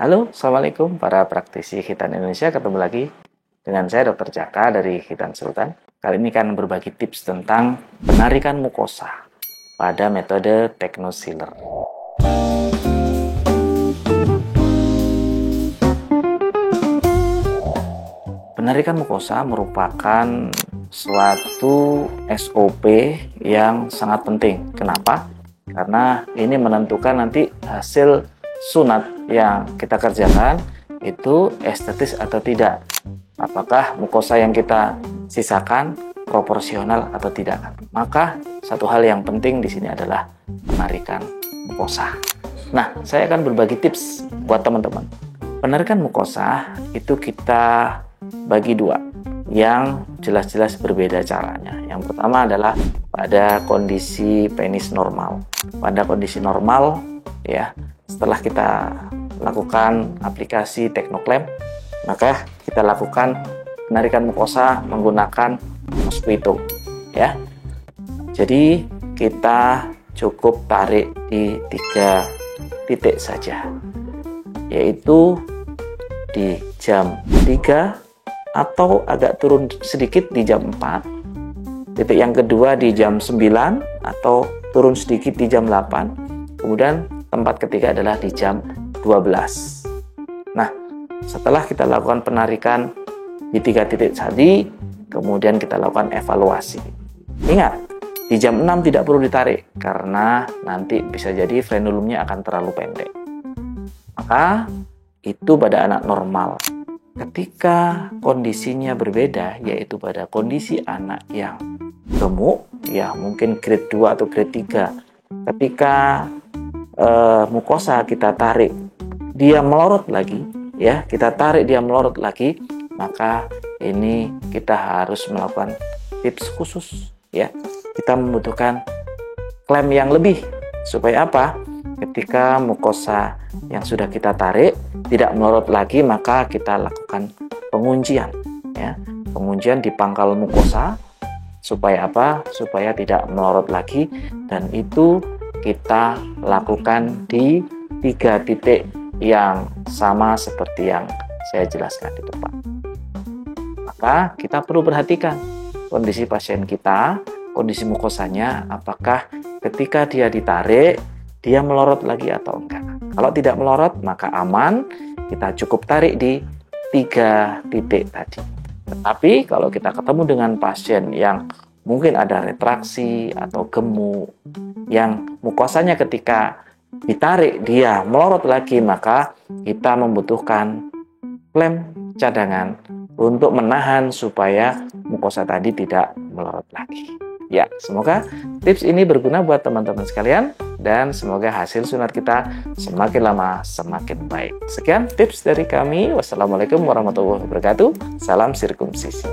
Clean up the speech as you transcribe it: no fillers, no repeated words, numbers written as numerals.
Halo, Assalamualaikum para praktisi Khitan Indonesia. Ketemu lagi dengan saya Dr. Jaka dari Khitan Sultan. Kali ini akan berbagi tips tentang penarikan mukosa pada metode Technosealer. Penarikan mukosa merupakan suatu SOP yang sangat penting. Kenapa? Karena ini menentukan nanti hasil sunat yang kita kerjakan itu estetis atau tidak. Apakah mukosa yang kita sisakan proporsional atau tidak. Maka satu hal yang penting di sini adalah penarikan mukosa. Nah, saya akan berbagi tips buat teman-teman. Penarikan mukosa itu kita bagi dua yang jelas-jelas berbeda caranya. Yang pertama adalah pada kondisi penis normal. Pada kondisi normal ya, setelah kita lakukan aplikasi Technoclamp, maka kita lakukan penarikan mukosa menggunakan mosquito ya. Jadi kita cukup tarik di 3 titik saja, yaitu di jam 3 atau agak turun sedikit di jam 4. Titik yang kedua di jam 9 atau turun sedikit di jam 8. Kemudian tempat ketiga adalah di jam 12. Nah, setelah kita lakukan penarikan di 3 titik tadi, kemudian kita lakukan evaluasi. Ingat, di jam 6 tidak perlu ditarik karena nanti bisa jadi frenulumnya akan terlalu pendek. Maka itu pada anak normal. Ketika kondisinya berbeda, yaitu pada kondisi anak yang gemuk, ya mungkin grade 2 atau grade 3, ketika mukosa kita tarik, dia melorot lagi, ya kita tarik dia melorot lagi, maka ini kita harus melakukan tips khusus, ya. Kita membutuhkan klem yang lebih, supaya apa? Ketika mukosa yang sudah kita tarik tidak melorot lagi, maka kita lakukan penguncian, ya. Penguncian di pangkal mukosa, supaya apa? Supaya tidak melorot lagi, dan itu kita lakukan di 3 titik yang sama seperti yang saya jelaskan di depan. Maka kita perlu perhatikan kondisi pasien kita, kondisi mukosanya, apakah ketika dia ditarik dia melorot lagi atau enggak. Kalau tidak melorot maka aman, kita cukup tarik di 3 titik tadi. Tetapi kalau kita ketemu dengan pasien yang mungkin ada retraksi atau gemuk, yang mukosanya ketika ditarik dia melorot lagi, maka kita membutuhkan klem cadangan untuk menahan supaya mukosa tadi tidak melorot lagi. Ya, semoga tips ini berguna buat teman-teman sekalian dan semoga hasil sunat kita semakin lama semakin baik. Sekian tips dari kami. Wassalamualaikum warahmatullahi wabarakatuh. Salam sirkumsisi.